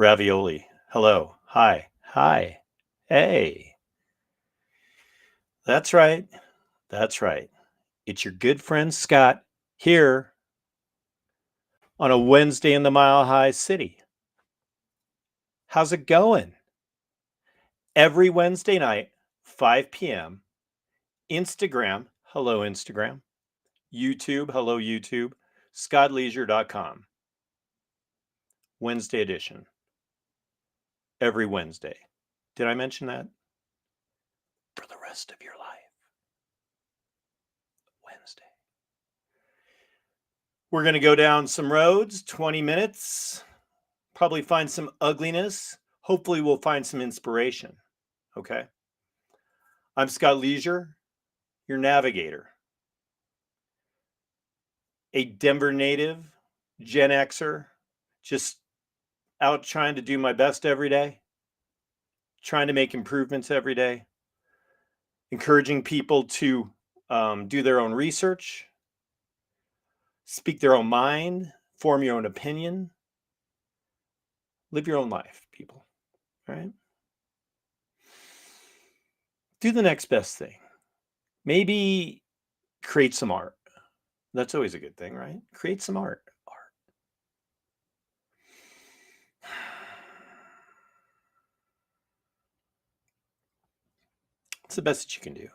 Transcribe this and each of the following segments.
Ravioli. Hello. Hi. Hi. Hey. That's right. That's right. It's your good friend Scott here on a Wednesday in the Mile High City. How's it going? Every Wednesday night, 5 p.m., Instagram. Hello, Instagram. YouTube. Hello, YouTube. ScottLeisure.com. Wednesday edition. Every Wednesday. Did I mention that? For the rest of your life. Wednesday. We're going to go down some roads, 20 minutes, probably find some ugliness. Hopefully, we'll find some inspiration. Okay. I'm Scott Leisure, your navigator, a Denver native, Gen Xer, just out trying to do my best every day, trying to make improvements every day, encouraging people to do their own research, speak their own mind, form your own opinion, live your own life, people. All right. Do the next best thing. Maybe create some art. That's always a good thing, right? Create some art. It's the best that you can do. It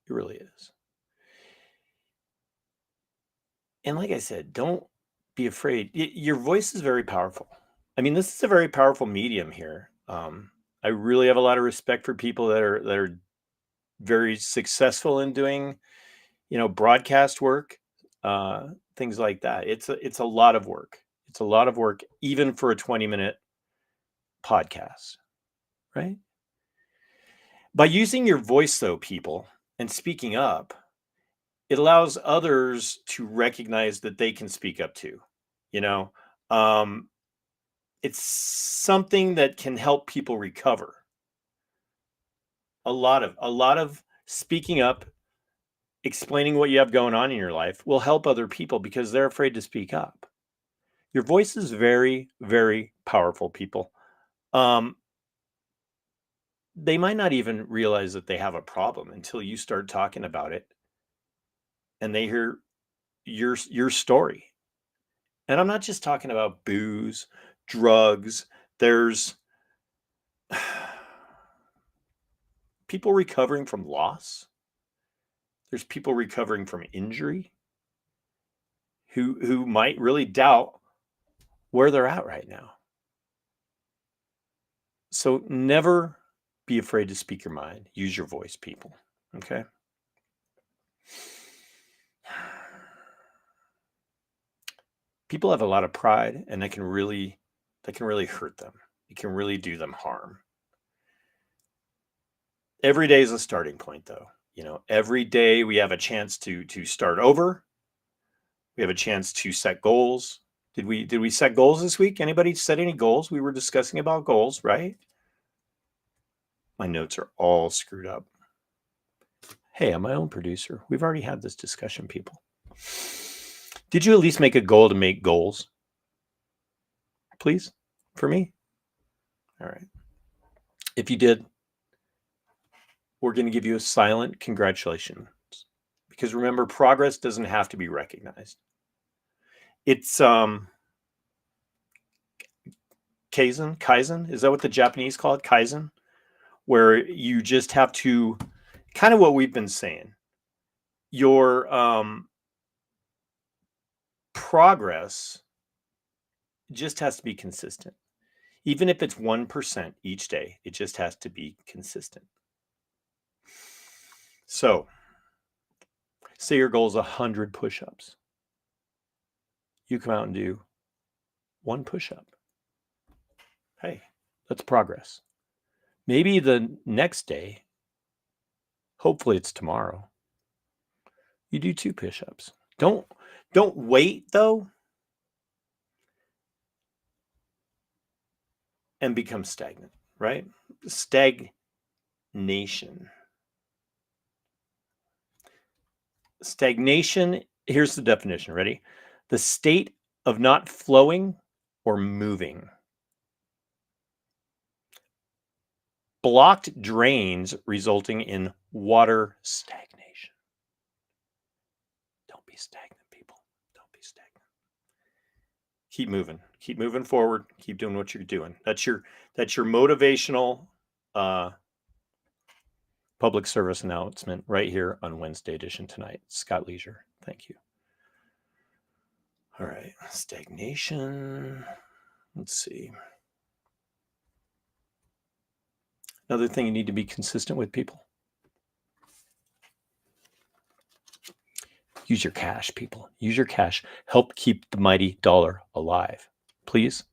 really is. And like I said, don't be afraid. Your voice is very powerful. I mean, this is a very powerful medium here. I really have a lot of respect for people that are very successful in doing, broadcast work, things like that. It's a lot of work. It's a lot of work, even for a 20-minute podcast, right? By using your voice, though, people, and speaking up, it allows others to recognize that they can speak up too. You know, um, it's something that can help people recover. A lot of speaking up, explaining what you have going on in your life will help other people because they're afraid to speak up. Your voice is very, very powerful, people. Um, they might not even realize that they have a problem until you start talking about it and they hear your story. And I'm not just talking about booze, drugs. There's people recovering from loss. There's people recovering from injury who might really doubt where they're at right now. So never be afraid to speak your mind. Use your voice, people. Okay? People have a lot of pride and that can really hurt them. It can really do them harm. Every day is a starting point, though. Every day we have a chance to start over. We have a chance to set goals. Did we set goals this week? Anybody set any goals? We were discussing about goals, right? My notes are all screwed up. Hey, I'm my own producer. We've already had this discussion, people. Did you at least make a goal to make goals? Please, for me? All right. If you did, we're going to give you a silent congratulations. Because remember, progress doesn't have to be recognized. It's Kaizen. Is that what the Japanese call it? Kaizen? Where you just have to, kind of what we've been saying. Your progress just has to be consistent. Even if it's 1% each day, it just has to be consistent. So, say your goal is 100 push-ups. You come out and do one push-up. Hey, that's progress. Maybe the next day, hopefully it's tomorrow, you do 2 push-ups. Don't wait, though, and become stagnant, right? Stagnation. Stagnation, here's the definition. Ready? The state of not flowing or moving. blocked drains resulting in water stagnation. Don't be stagnant, people. Don't be stagnant. Keep moving. Keep moving forward. Keep doing what you're doing. That's your motivational public service announcement right here on Wednesday edition tonight. Scott Leisure. Thank you. All right. Stagnation. Let's see. Another thing you need to be consistent with, people. Use your cash, people. Use your cash. Help keep the mighty dollar alive. Please.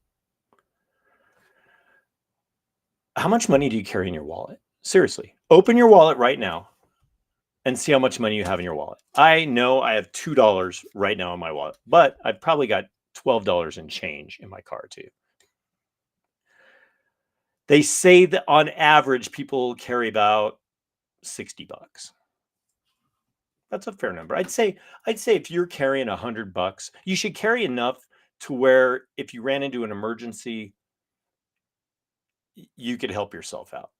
How much money do you carry in your wallet? Seriously. Open your wallet right now and see how much money you have in your wallet. I know I have $2 right now in my wallet, but I've probably got $12 in change in my car too. They say that on average, people carry about $60. That's a fair number. I'd say if you're carrying $100, you should carry enough to where if you ran into an emergency, you could help yourself out.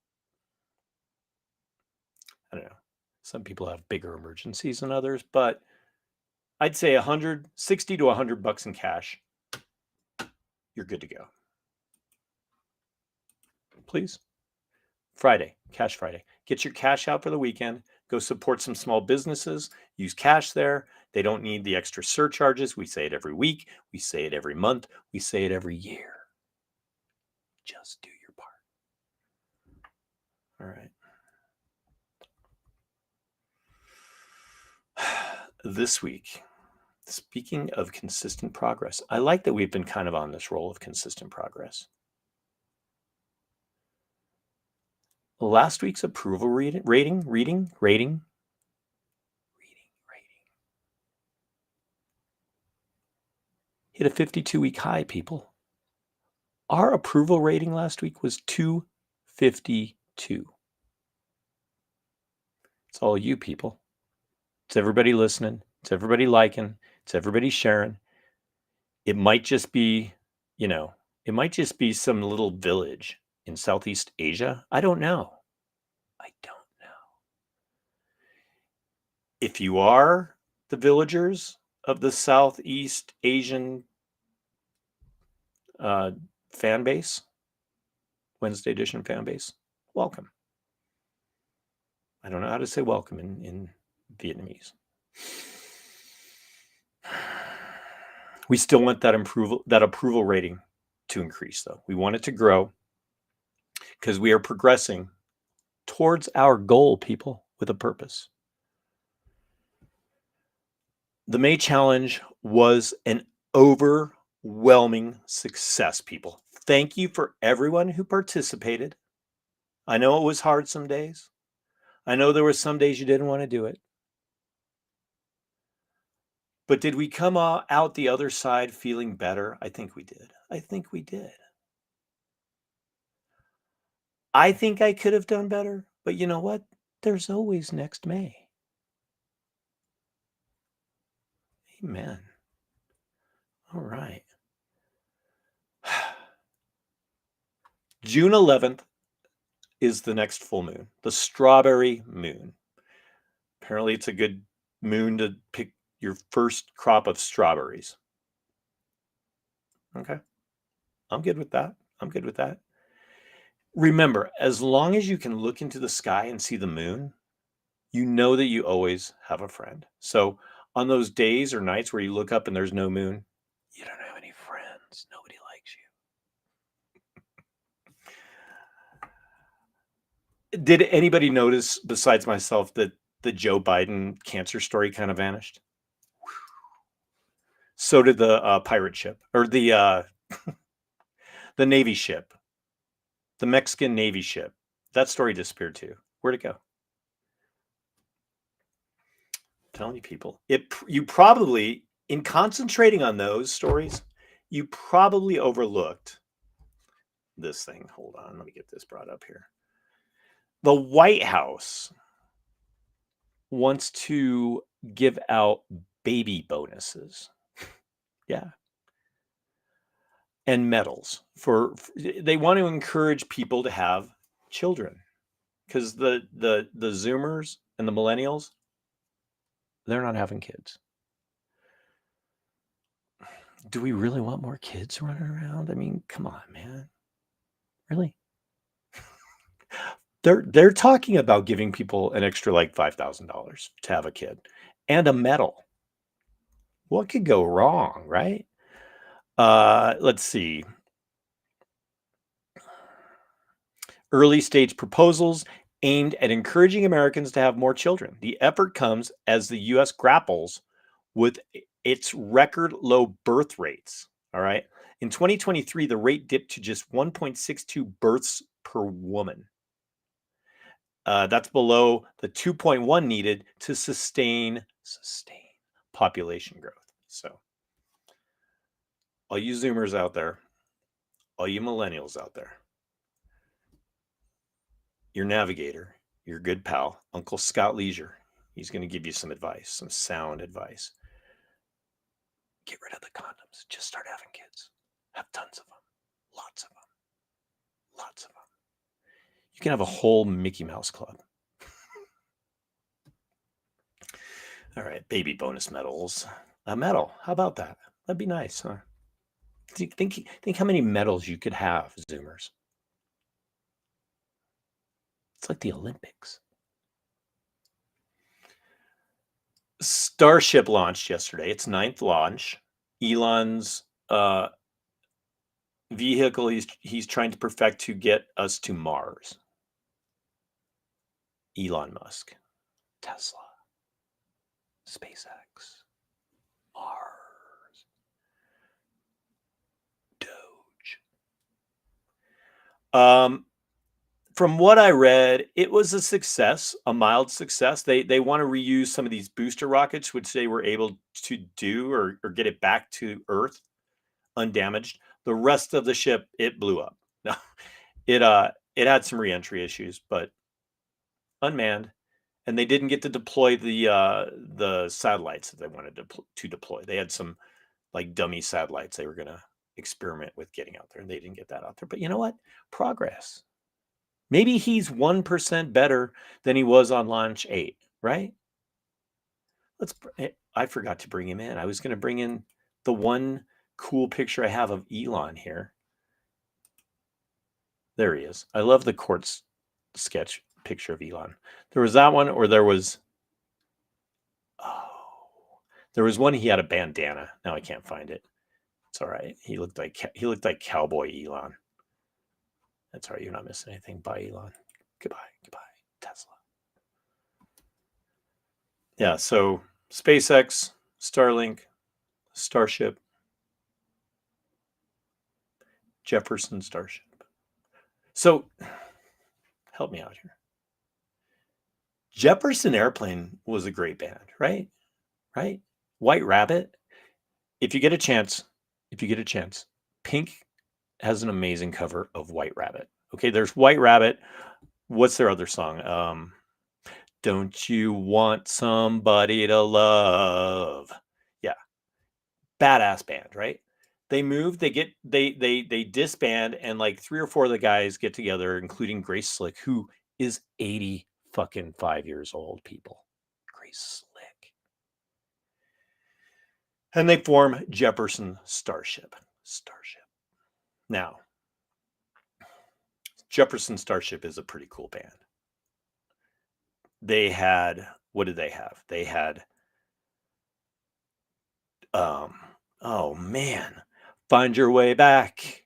I don't know. Some people have bigger emergencies than others, but I'd say $60 to $100 in cash. You're good to go. Please. Friday, Cash Friday. Get your cash out for the weekend. Go support some small businesses. Use cash there. They don't need the extra surcharges. We say it every week. We say it every month. We say it every year. Just do your part. All right. This week, speaking of consistent progress, I like that we've been kind of on this roll of consistent progress. Last week's approval rating hit a 52-week high, people. Our approval rating last week was 252. It's all you, people. It's everybody listening. It's everybody liking. It's everybody sharing. It might just be, it might just be some little village in Southeast Asia. I don't know. If you are the villagers of the Southeast Asian fan base, Wednesday edition fan base, welcome. I don't know how to say welcome in Vietnamese. We still want that approval rating to increase, though. We want it to grow because we are progressing towards our goal, people, with a purpose. The May Challenge was an overwhelming success, people. Thank you for everyone who participated. I know it was hard some days. I know there were some days you didn't want to do it. But did we come out the other side feeling better? I think we did. I think I could have done better, but you know what? There's always next May. Amen. All right. June 11th is the next full moon, the strawberry moon. Apparently, it's a good moon to pick your first crop of strawberries. Okay. I'm good with that. Remember, as long as you can look into the sky and see the moon, you know that you always have a friend. So on those days or nights where you look up and there's no moon, you don't have any friends. Nobody likes you. Did anybody notice, besides myself, that the Joe Biden cancer story kind of vanished? So did the pirate ship, or the the Navy ship, the Mexican Navy ship. That story disappeared too. Where'd it go? I'm telling you, people, you probably, in concentrating on those stories, you probably overlooked this thing. Hold on, let me get this brought up here. The White House wants to give out baby bonuses. Yeah. And medals they want to encourage people to have children, because the Zoomers and the millennials, they're not having kids. Do we really want more kids running around? I mean, come on, man. Really? They're talking about giving people an extra like $5,000 to have a kid and a medal. What could go wrong, right? Let's see. Early stage proposals aimed at encouraging Americans to have more children. The effort comes as the US grapples with its record low birth rates. All right. In 2023, the rate dipped to just 1.62 births per woman. That's below the 2.1 needed to sustain population growth. So, all you Zoomers out there, all you millennials out there, your navigator, your good pal, Uncle Scott Leisure, he's going to give you some advice, some sound advice. Get rid of the condoms. Just start having kids. Have tons of them. Lots of them. Lots of them. You can have a whole Mickey Mouse club. All right, baby bonus medals. A medal. How about that? That'd be nice, huh? Think how many medals you could have, Zoomers. It's like the Olympics. Starship launched yesterday. Its 9th launch. Elon's vehicle he's trying to perfect to get us to Mars. Elon Musk, Tesla, SpaceX, Mars, Doge. From what I read, it was a success, a mild success. They want to reuse some of these booster rockets, which they were able to do or get it back to Earth undamaged. The rest of the ship, it blew up. No, it had some reentry issues, but unmanned, and they didn't get to deploy the satellites that they wanted to deploy. They had some like dummy satellites they were going to experiment with getting out there, and they didn't get that out there. But you know what? Progress. Maybe he's 1% better than he was on launch 8, right? I forgot to bring him in. I was going to bring in the one cool picture I have of Elon here. There he is. I love the quartz sketch picture of Elon. There was that one, or there was one he had a bandana. Now I can't find it. It's all right. He looked like cowboy Elon. That's all right. You're not missing anything. Bye, Elon. Goodbye, Tesla. Yeah. So SpaceX, Starlink, Starship, Jefferson Starship. So help me out here. Jefferson Airplane was a great band, right? Right? White Rabbit. If you get a chance, Pink has an amazing cover of White Rabbit. Okay, there's White Rabbit. What's their other song? Don't you want somebody to love? Yeah. Badass band, right? They move, they disband, and like 3 or 4 of the guys get together, including Grace Slick, who is 80 fucking 5 years old, people. Grace Slick. And they form Jefferson Starship. Now, Jefferson Starship is a pretty cool band. They had, what did they have? They had, oh man, Find Your Way Back.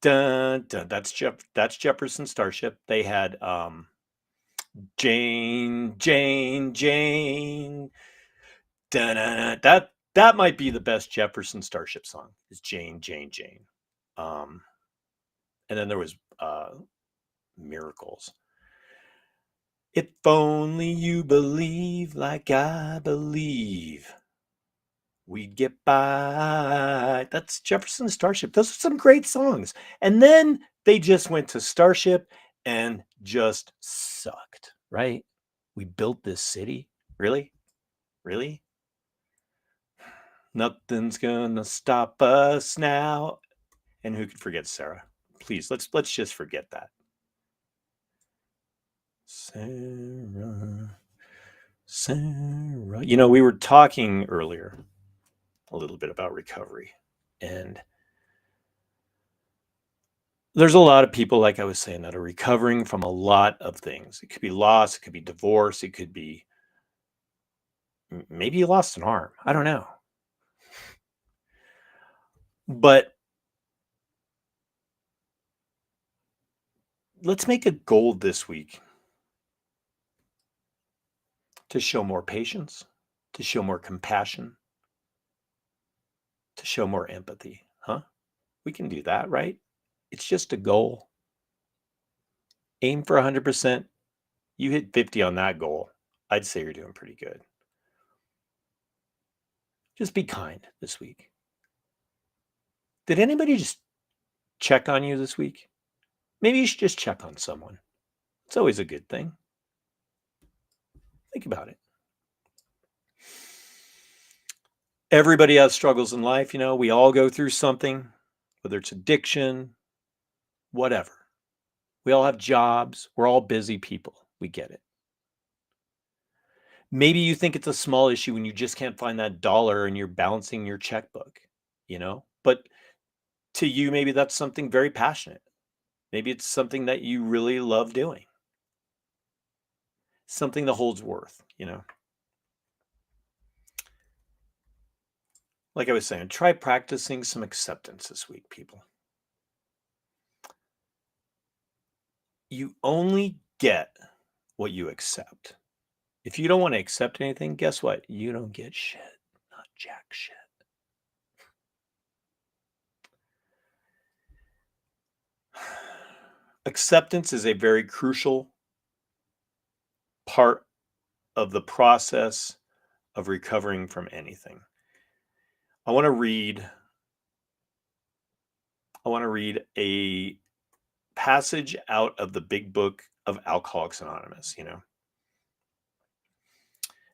Dun, dun. That's Jefferson Starship. They had Jane. Dun, dun, dun. That might be the best Jefferson Starship song. Is Jane. And then there was Miracles. If only you believe like I believe, we'd get by. That's Jefferson Starship. Those are some great songs. And then they just went to Starship and just sucked, right? We built this city. Really? Nothing's gonna stop us now. And who could forget Sarah? Please, let's just forget that. Sarah. Sarah. You know, we were talking earlier a little bit about recovery. And there's a lot of people, like I was saying, that are recovering from a lot of things. It could be loss, it could be divorce, it could be maybe you lost an arm. I don't know. But let's make a goal this week to show more patience, to show more compassion, to show more empathy. Huh? We can do that, right? It's just a goal. Aim for 100%. You hit 50 on that goal. I'd say you're doing pretty good. Just be kind this week. Did anybody just check on you this week? Maybe you should just check on someone. It's always a good thing. Think about it. Everybody has struggles in life. You know, we all go through something, whether it's addiction, whatever. We all have jobs. We're all busy people. We get it. Maybe you think it's a small issue when you just can't find that dollar and you're balancing your checkbook, you know? But to you, maybe that's something very passionate. Maybe it's something that you really love doing, something that holds worth, you know? Like I was saying, try practicing some acceptance this week, people. You only get what you accept. If you don't want to accept anything, guess what? You don't get shit, not jack shit. Acceptance is a very crucial part of the process of recovering from anything. I want to read a passage out of the big book of Alcoholics Anonymous, you know.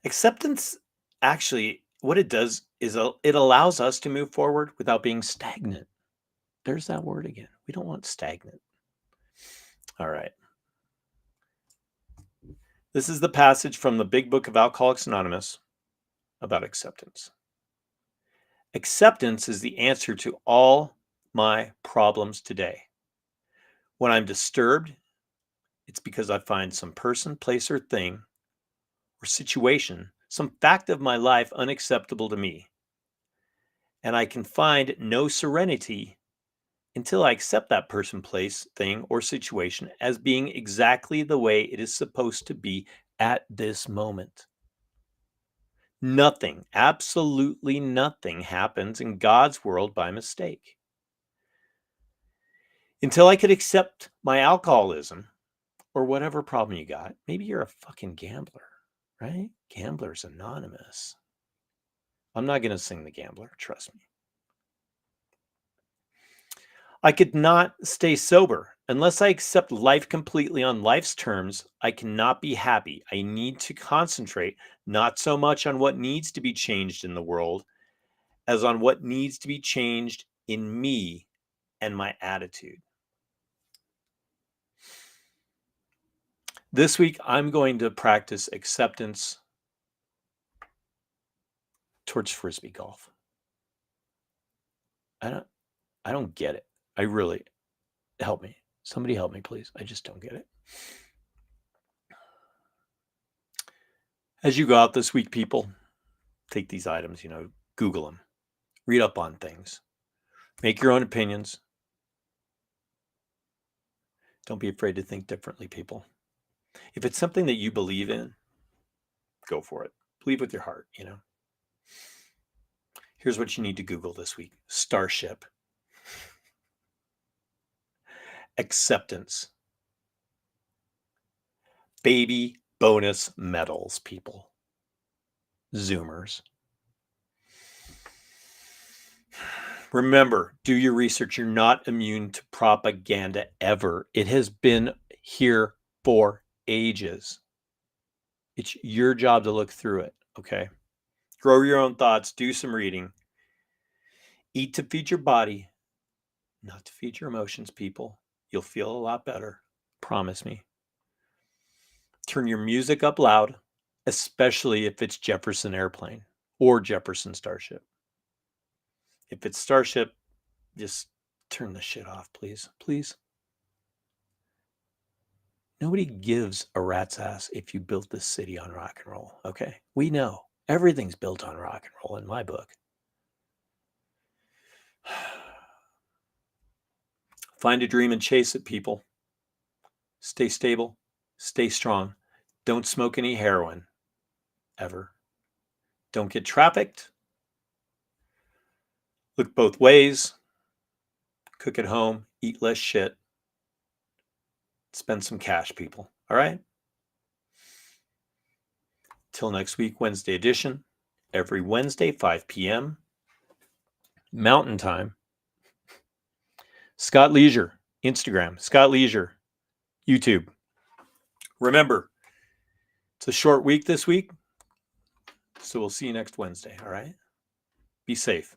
Acceptance actually what it does is it allows us to move forward without being stagnant. There's that word again. We don't want stagnant. All right. This is the passage from the big book of Alcoholics Anonymous about acceptance. Acceptance is the answer to all my problems today. When I'm disturbed, it's because I find some person, place, or thing, or situation, some fact of my life unacceptable to me. And I can find no serenity until I accept that person, place, thing, or situation as being exactly the way it is supposed to be at this moment. Nothing, absolutely nothing happens in God's world by mistake. Until I could accept my alcoholism or whatever problem you got, maybe you're a fucking gambler, right? Gamblers Anonymous. I'm not going to sing The Gambler, trust me. I could not stay sober. Unless I accept life completely on life's terms, I cannot be happy. I need to concentrate not so much on what needs to be changed in the world as on what needs to be changed in me and my attitude. This week, I'm going to practice acceptance towards Frisbee golf. I don't get it. I really, help me. Somebody help me, please. I just don't get it. As you go out this week, people, take these items, you know, Google them, read up on things, make your own opinions. Don't be afraid to think differently, people. If it's something that you believe in, go for it. Believe with your heart, you know. Here's what you need to Google this week: Starship, acceptance, baby bonus medals, people, Zoomers. Remember, do your research. You're not immune to propaganda ever. It has been here for ages. It's your job to look through it, okay? Grow your own thoughts, do some reading. Eat to feed your body, not to feed your emotions, people. You'll feel a lot better. Promise me. Turn your music up loud, especially if it's Jefferson Airplane or Jefferson Starship. If it's Starship, just turn the shit off, please. Please. Nobody gives a rat's ass if you built this city on rock and roll, okay? We know. Everything's built on rock and roll in my book. Find a dream and chase it, people. Stay stable. Stay strong. Don't smoke any heroin. Ever. Don't get trafficked. Look both ways. Cook at home. Eat less shit. Spend some cash, people. All right? Till next week, Wednesday edition. Every Wednesday, 5 p.m. Mountain Time. Scott Leisure, Instagram. Scott Leisure, YouTube. Remember, it's a short week this week, so we'll see you next Wednesday, all right? Be safe.